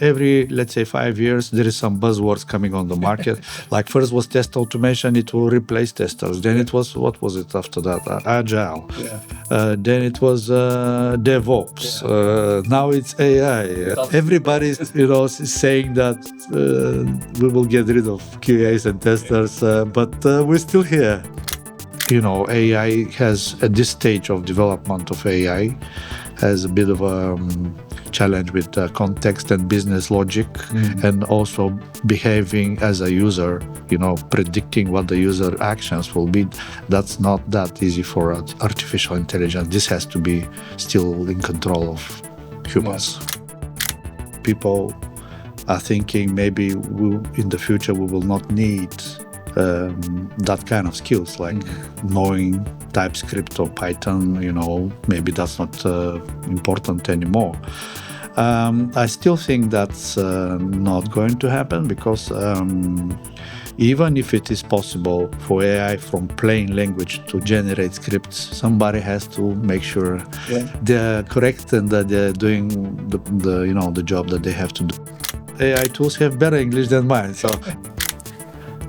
every, let's say, 5 years, there is some buzzwords coming on the market. Like first was test automation, it will replace testers. Then it was, what was it after that? Agile. Then it was DevOps. Now it's AI. Everybody's, saying that we will get rid of QAs and testers, but we're still here. AI has, at this stage of development of AI, has a bit of a challenge with context and business logic, and also behaving as a user, predicting what the user actions will be. That's not that easy for artificial intelligence. This has to be still in control of humans. People are thinking maybe in the future we will not need that kind of skills, like knowing TypeScript or Python, maybe that's not important anymore. I still think that's not going to happen, because even if it is possible for AI from plain language to generate scripts, somebody has to make sure they're correct and that they're doing the job that they have to do. AI tools have better English than mine, so...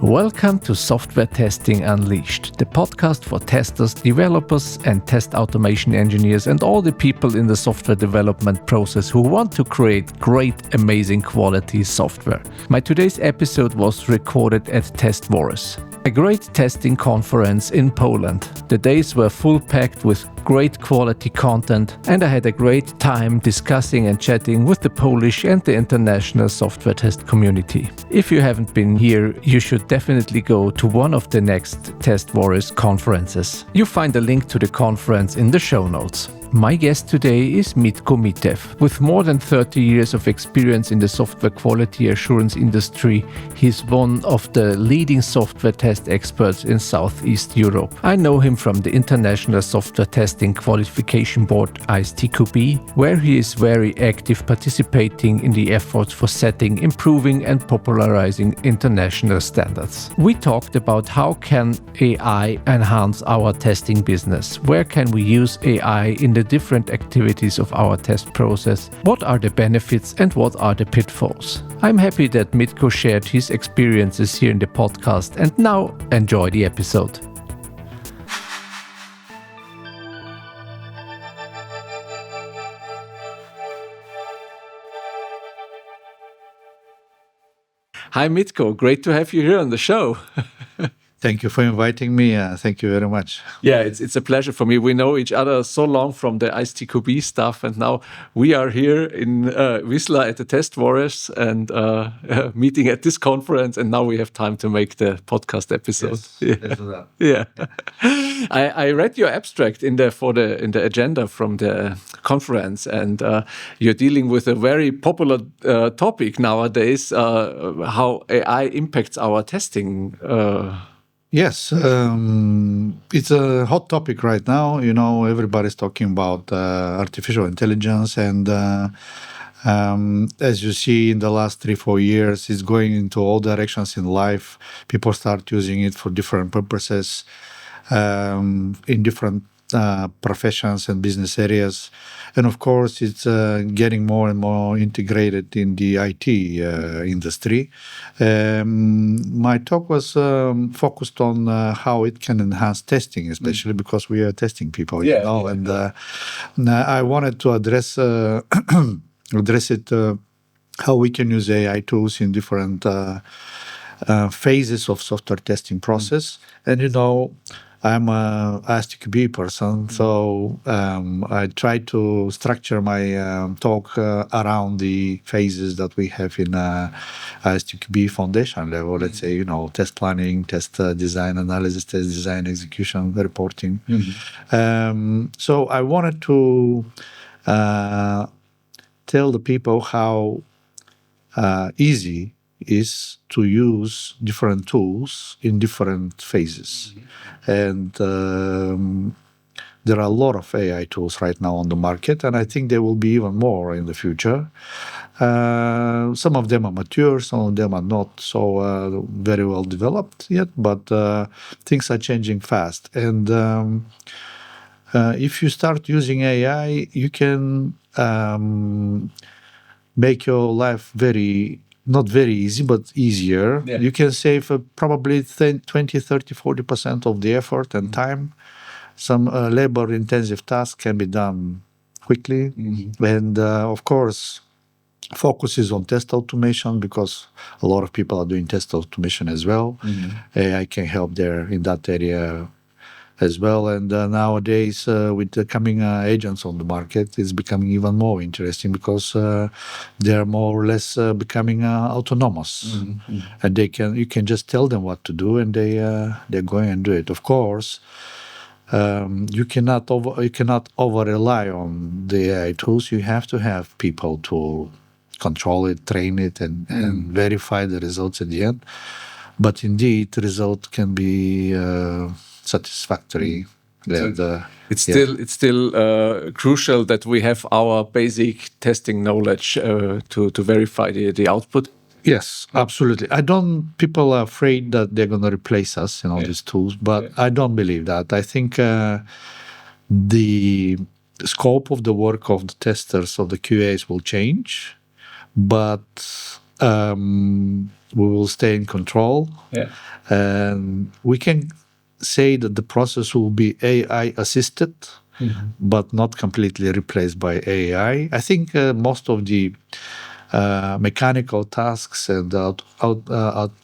Welcome to Software Testing Unleashed, the podcast for testers, developers, and test automation engineers, and all the people in the software development process who want to create great, amazing quality software. My today's episode was recorded at Testvoris, a great testing conference in Poland. The days were full packed with great quality content, and I had a great time discussing and chatting with the Polish and the international software test community. If you haven't been here, you should definitely go to one of the next Testvoris conferences. You find a link to the conference in the show notes. My guest today is Mitko Mitev. With more than 30 years of experience in the software quality assurance industry, he's one of the leading software test experts in Southeast Europe. I know him from the International Software Testing Qualification Board, ISTQB, where he is very active, participating in the efforts for setting, improving and popularizing international standards. We talked about how can AI enhance our testing business, where can we use AI in the different activities of our test process, what are the benefits and what are the pitfalls. I'm happy that Mitko shared his experiences here in the podcast, and now enjoy the episode. Hi Mitko, great to have you here on the show. Thank you for inviting me. Thank you very much. Yeah, it's a pleasure for me. We know each other so long from the ISTQB stuff, and now we are here in Wisla at the Testvoris and meeting at this conference, and now we have time to make the podcast episode. Yeah. I read your abstract in the agenda from the conference, and you're dealing with a very popular topic nowadays, how AI impacts our testing. Yes, it's a hot topic right now. Everybody's talking about artificial intelligence, and as you see in the last 3-4 years, it's going into all directions in life. People start using it for different purposes in different professions and business areas. And of course, it's getting more and more integrated in the IT industry. My talk was focused on how it can enhance testing, especially because we are testing people, and I wanted to address it, how we can use AI tools in different phases of software testing process. And I'm a ISTQB person, so I try to structure my talk around the phases that we have in ISTQB foundation level. Let's say, test planning, test design analysis, test design execution, reporting. So I wanted to tell the people how easy is to use different tools in different phases. And there are a lot of AI tools right now on the market, and I think there will be even more in the future. Some of them are mature, some of them are not so very well developed yet, but things are changing fast. And if you start using AI, you can make your life not very easy, but easier. Yeah. You can save probably 20, 30, 40% of the effort and time. Some labor-intensive tasks can be done quickly. And of course, focus is on test automation because a lot of people are doing test automation as well. AI can help there in that area as well. And nowadays, with the coming agents on the market, it's becoming even more interesting because they're more or less becoming autonomous, and you can just tell them what to do, and they're going and do it. Of course, you cannot over rely on the AI tools. You have to have people to control it, train it, and verify the results at the end. But indeed, the result can be satisfactory. So it's still crucial that we have our basic testing knowledge to verify the output. Yes, absolutely. People are afraid that they're going to replace us in all these tools, but I don't believe that. I think the scope of the work of the testers, of the QAs will change, but we will stay in control. And we can say that the process will be AI assisted, but not completely replaced by AI. I think most of the mechanical tasks and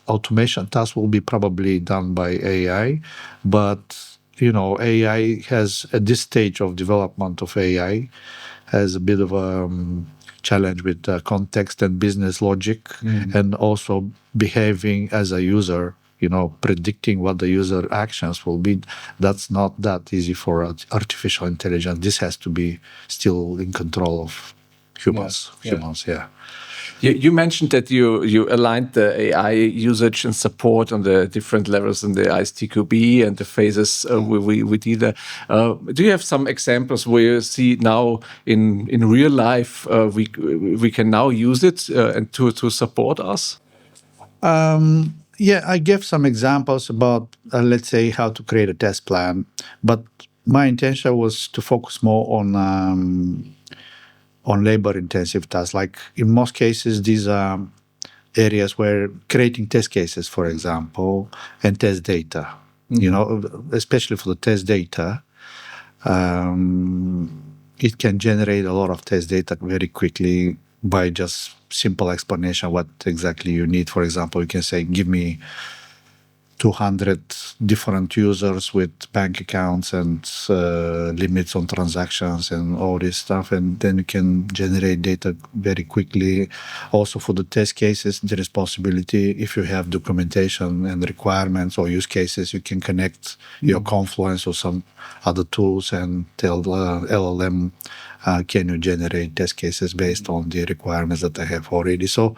automation tasks will be probably done by AI, but AI has, at this stage of development of AI, has a bit of a challenge with context and business logic, and also behaving as a user, predicting what the user actions will be. That's not that easy for artificial intelligence. This has to be still in control of humans. You mentioned that you aligned the AI usage and support on the different levels in the ISTQB and the phases we did there. Do you have some examples where you see now in real life we can now use it and to support us? I gave some examples about, let's say, how to create a test plan, but my intention was to focus more on labor-intensive tasks. Like in most cases, these are areas where creating test cases, for example, and test data. Especially for the test data, it can generate a lot of test data very quickly by just simple explanation what exactly you need. For example, you can say, give me 200 different users with bank accounts and limits on transactions and all this stuff, and then you can generate data very quickly. Also for the test cases, there is possibility, if you have documentation and requirements or use cases, you can connect your Confluence or some other tools and tell LLM, can you generate test cases based on the requirements that I have already. So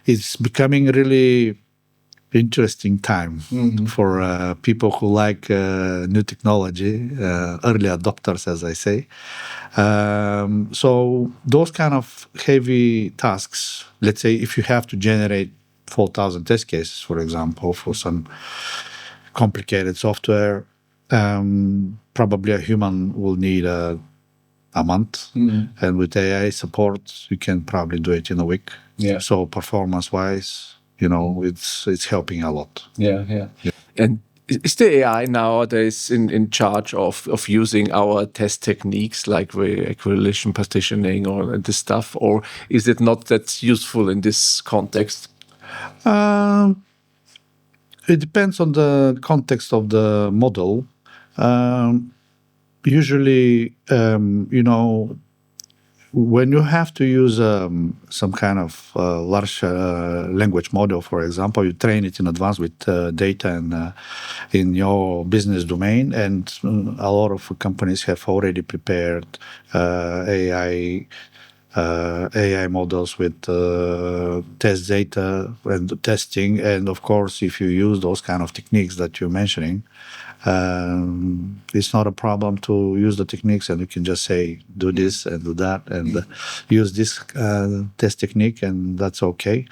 it's becoming really interesting time for people who like new technology, early adopters, as I say. So those kind of heavy tasks, let's say if you have to generate 4,000 test cases, for example, for some complicated software, probably a human will need a month. And with AI support, you can probably do it in a week. So performance-wise, it's helping a lot. And is the AI nowadays in charge of using our test techniques like equivalence partitioning or this stuff, or is it not that useful in this context? It depends on the context of the model. Usually, when you have to use some kind of large language model, for example, you train it in advance with data and in your business domain, and a lot of companies have already prepared AI models with test data and testing. And of course, if you use those kind of techniques that you're mentioning, it's not a problem to use the techniques, and you can just say, do this and do that, and use this test technique, and that's okay.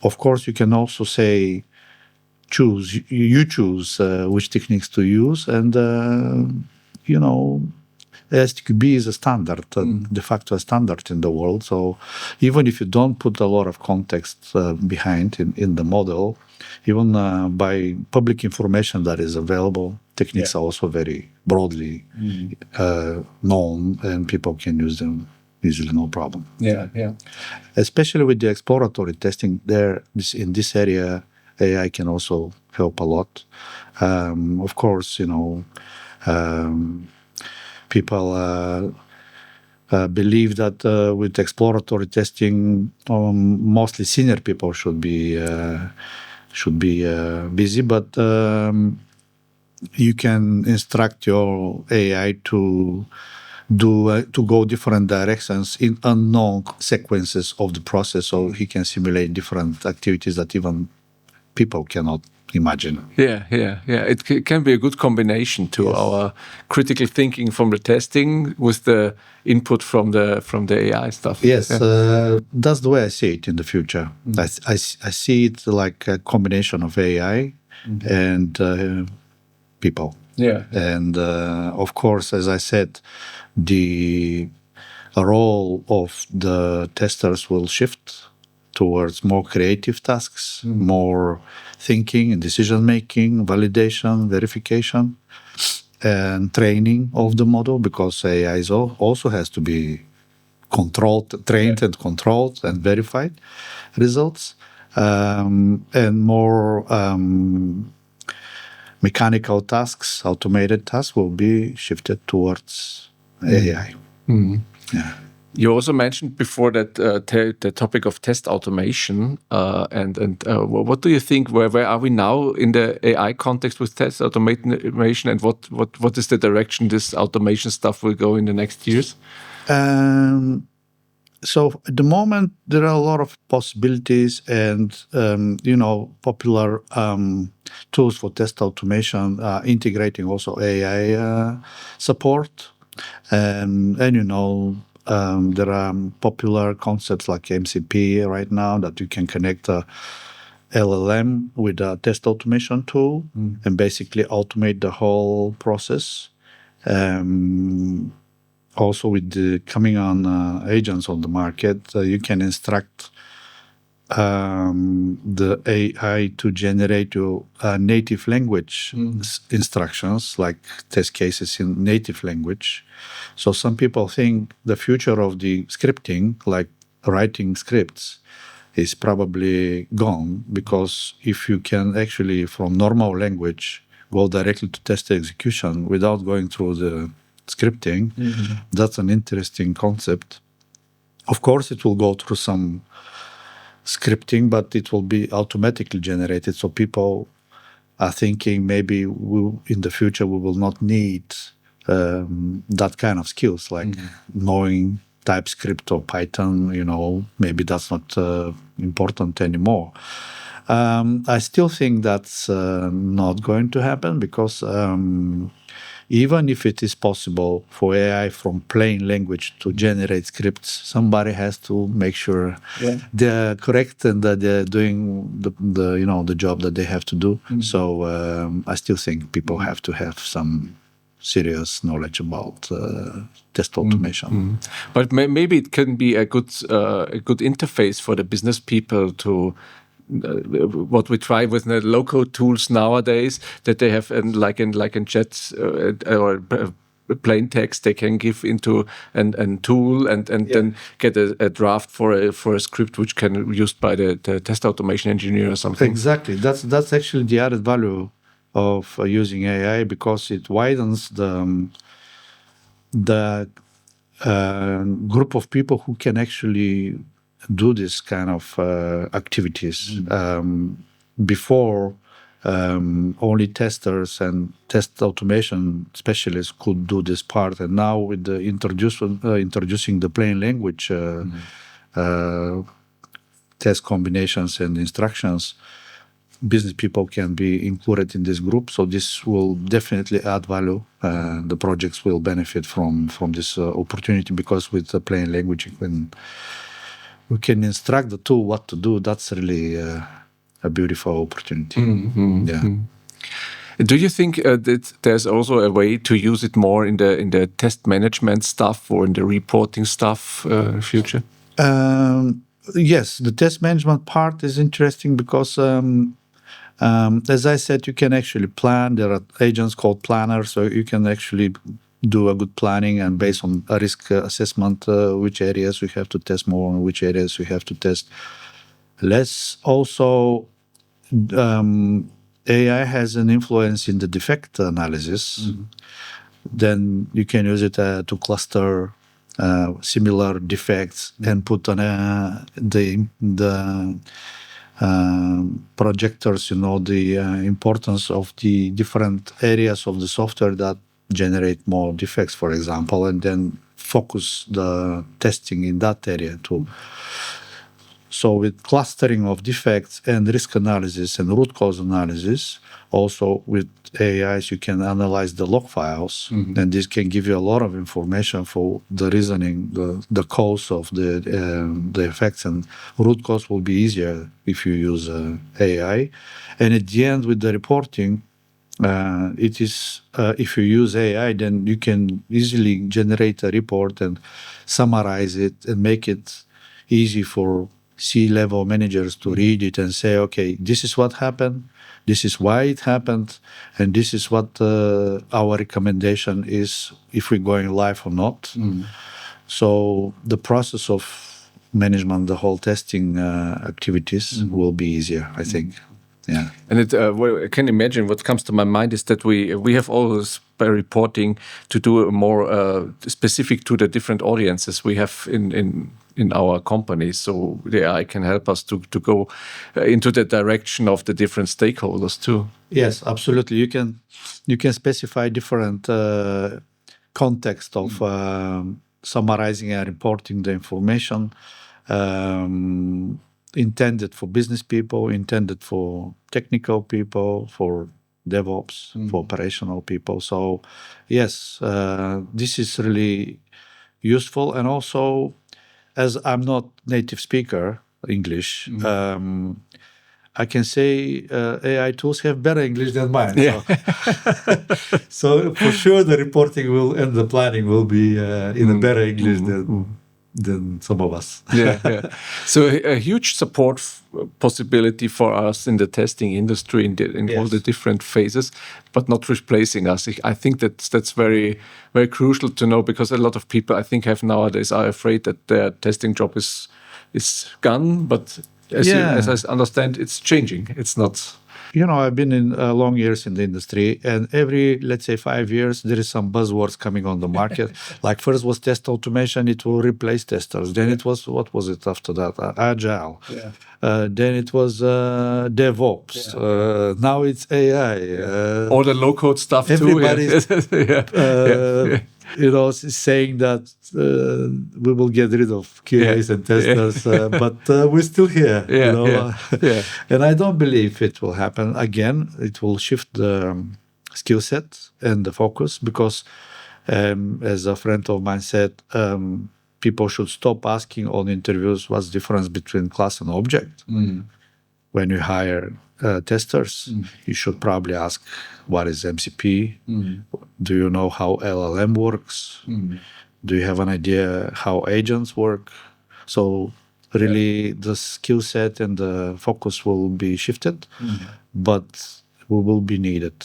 Of course, you can also say, you choose which techniques to use, and ISTQB is a standard, de facto a standard in the world. So even if you don't put a lot of context behind in the model, even by public information that is available, techniques are also very broadly known, and people can use them easily, no problem. Yeah. Especially with the exploratory testing, in this area, AI can also help a lot. Of course, people believe that with exploratory testing, mostly senior people should be busy, but you can instruct your AI to go different directions in unknown sequences of the process, so he can simulate different activities that even people cannot imagine. Yeah. It can be a good combination to our critical thinking from the testing with the input from the AI stuff. Yes, that's the way I see it in the future. I see it like a combination of AI and people. Yeah. And of course, as I said, the role of the testers will shift towards more creative tasks, more thinking and decision-making, validation, verification, and training of the model, because AI also has to be trained and controlled and verified results, and more mechanical tasks, automated tasks will be shifted towards AI. Yeah. You also mentioned before that the topic of test automation, and what do you think? Where are we now in the AI context with test automation, and what is the direction this automation stuff will go in the next years? So at the moment, there are a lot of possibilities, and popular tools for test automation integrating also AI support, and there are popular concepts like MCP right now that you can connect a LLM with a test automation tool and basically automate the whole process. Also, with the coming on agents on the market, you can instruct the AI to generate your native language instructions, like test cases in native language. So some people think the future of the scripting, like writing scripts, is probably gone, because if you can actually, from normal language, go directly to test execution without going through the scripting, that's an interesting concept. Of course, it will go through some scripting, but it will be automatically generated. So people are thinking maybe in the future we will not need that kind of skills, like knowing TypeScript or Python. Maybe that's not important anymore. I still think that's not going to happen, because even if it is possible for AI from plain language to generate scripts, somebody has to make sure they're correct and that they're doing the job that they have to do. So I still think people have to have some serious knowledge about test automation. But maybe it can be a good interface for the business people to. What we try with the local tools nowadays, that they have like in chats or plain text, they can give into a tool and then get a draft for a script which can be used by the test automation engineer or something. Exactly. That's actually the added value of using AI, because it widens the group of people who can actually do this kind of activities. Before, only testers and test automation specialists could do this part, and now with the introducing the plain language test combinations and instructions, business people can be included in this group. So this will definitely add value. The projects will benefit from this opportunity, because with the plain language we can instruct the tool what to do. That's really a beautiful opportunity. Do you think that there's also a way to use it more in the test management stuff or in the reporting stuff future? Yes, the test management part is interesting because, as I said, you can actually plan. There are agents called planners, so you can actually do a good planning and based on a risk assessment, which areas we have to test more and which areas we have to test less. Also, AI has an influence in the defect analysis. Then you can use it to cluster similar defects and put on the projectors, the importance of the different areas of the software that generate more defects, for example, and then focus the testing in that area too. So with clustering of defects and risk analysis and root cause analysis, also with AIs, you can analyze the log files, and this can give you a lot of information for the reasoning, the cause of the effects, and root cause will be easier if you use AI. And at the end, with the reporting, it is if you use AI, then you can easily generate a report and summarize it and make it easy for C-level managers to read it and say, okay, this is what happened, this is why it happened, and this is what our recommendation is if we're going live or not. So the process of management, the whole testing activities will be easier, I think. Yeah. And I can imagine what comes to my mind is that we have always by reporting to do a more specific to the different audiences we have in our company. So the AI can help us to go into the direction of the different stakeholders too. Yes, absolutely. You can specify different context of summarizing and reporting the information. Intended for business people, intended for technical people, for DevOps, for operational people. So, yes, this is really useful. And also, as I'm not native speaker English, I can say AI tools have better English than mine. Yeah. So for sure, the reporting and the planning will be in a better English than some of us. Yeah. So a huge support possibility for us in the testing industry in all the different phases, but not replacing us. I think that's very, very crucial to know, because a lot of people I think nowadays are afraid that their testing job is gone. But as I understand, it's changing. It's not. I've been in long years in the industry, and every, let's say, 5 years, there is some buzzwords coming on the market. Like first was test automation, it will replace testers. Then it was, what was it after that? Agile. Then it was DevOps. Now it's AI. All the low-code stuff everybody's, saying that we will get rid of QAs and testers, but we're still here. And I don't believe it will happen again. It will shift the skill set and the focus, because as a friend of mine said, people should stop asking on interviews what's the difference between class and object. When you hire testers, you should probably ask, what is MCP? Do you know how LLM works? Do you have an idea how agents work? So really the skill set and the focus will be shifted, but we will be needed.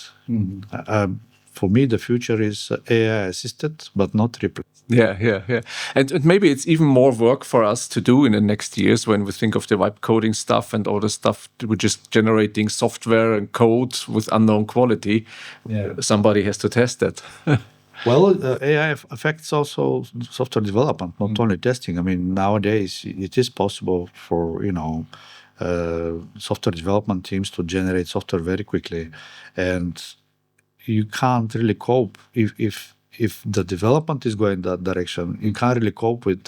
For me, the future is AI assisted, but not replaced. Yeah. And maybe it's even more work for us to do in the next years when we think of the vibe coding stuff and all the stuff which is generating software and code with unknown quality. Somebody has to test that. Well, AI affects also software development, not only testing. I mean, nowadays it is possible for, software development teams to generate software very quickly. And you can't really cope if the development is going that direction. You can't really cope with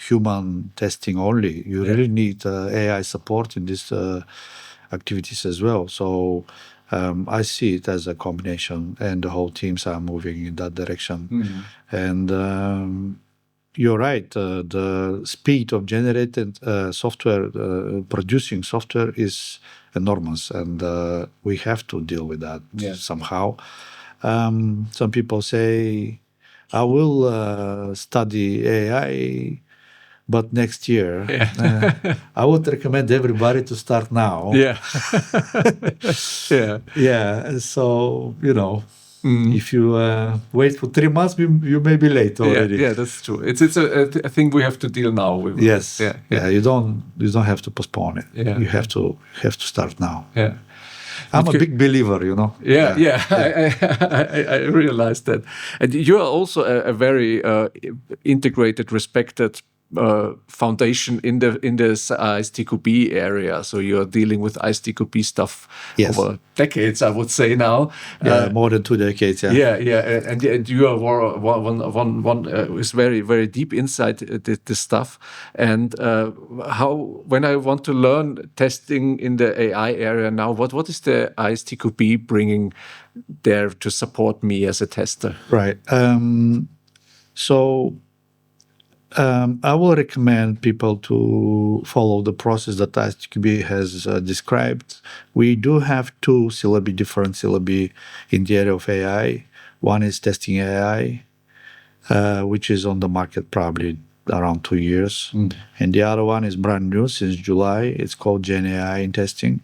human testing only. You really need AI support in these activities as well. So I see it as a combination, and the whole teams are moving in that direction. And you're right. The speed of generated software, producing software, is enormous, and we have to deal with that somehow. Some people say, I will study AI, but next year. I would recommend everybody to start now. So, if you wait for 3 months, you may be late already. Yeah, that's true. It's a thing we have to deal now with. Yes. You don't have to postpone it. You have to start now. I'm a big believer, I realized that. And you are also a very integrated, respected foundation in the ISTQB area. So you're dealing with ISTQB stuff over decades, I would say now. More than 2 decades. And you are one is very, very deep inside this stuff. And when I want to learn testing in the AI area now, what is the ISTQB bringing there to support me as a tester? Right. I will recommend people to follow the process that ISTQB has described. We do have 2 different syllabi in the area of AI. One is testing AI, which is on the market probably around 2 years. And the other one is brand new since July. It's called Gen AI in testing,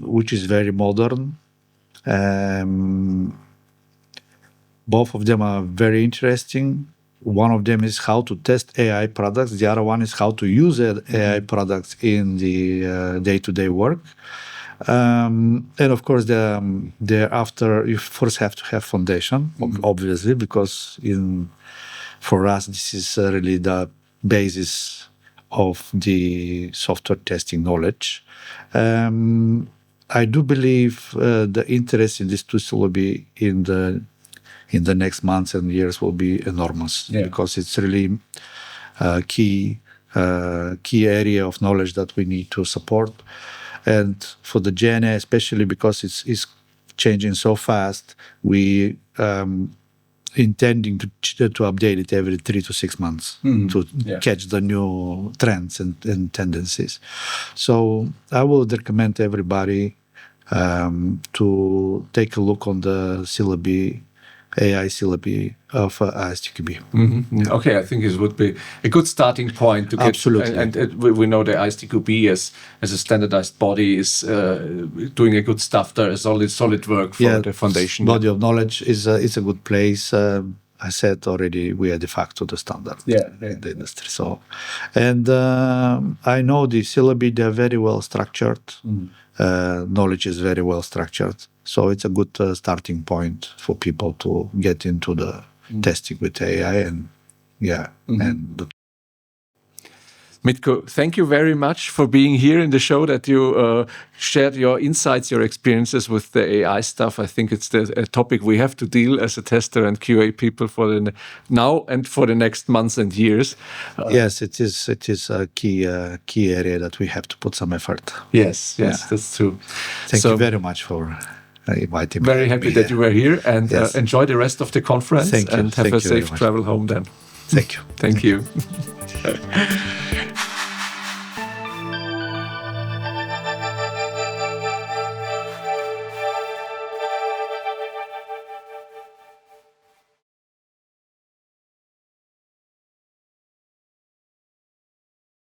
which is very modern. Both of them are very interesting. One of them is how to test AI products. The other one is how to use AI products in the day-to-day work. And of course, thereafter, you first have to have foundation, obviously, because for us, this is really the basis of the software testing knowledge. I do believe the interest in these 2 syllabi in the next months and years will be enormous, because it's really a key area of knowledge that we need to support. And for the Gen A, especially because it's changing so fast, we intending to update it every 3 to 6 months to catch the new trends and tendencies. So I would recommend everybody to take a look on the syllabi, AI syllabi of ISTQB. Okay, I think it would be a good starting point to get. Absolutely. And we know the ISTQB as a standardized body is doing a good stuff there, solid work for the foundation. Body of knowledge is a good place. I said already, we are de facto the standard in the industry. So, and I know the syllabi, they're very well structured. Knowledge is very well structured. So it's a good starting point for people to get into the testing with AI and Mitko, thank you very much for being here in the show, that you shared your insights, your experiences with the AI stuff. I think it's a topic we have to deal as a tester and QA people for now and for the next months and years. Yes, it is a key area that we have to put some effort. Yes, that's true. Thank you very much for inviting me. Very happy that you were here, and enjoy the rest of the conference. Thank you. And have a safe travel home then. Thank you. Thank you.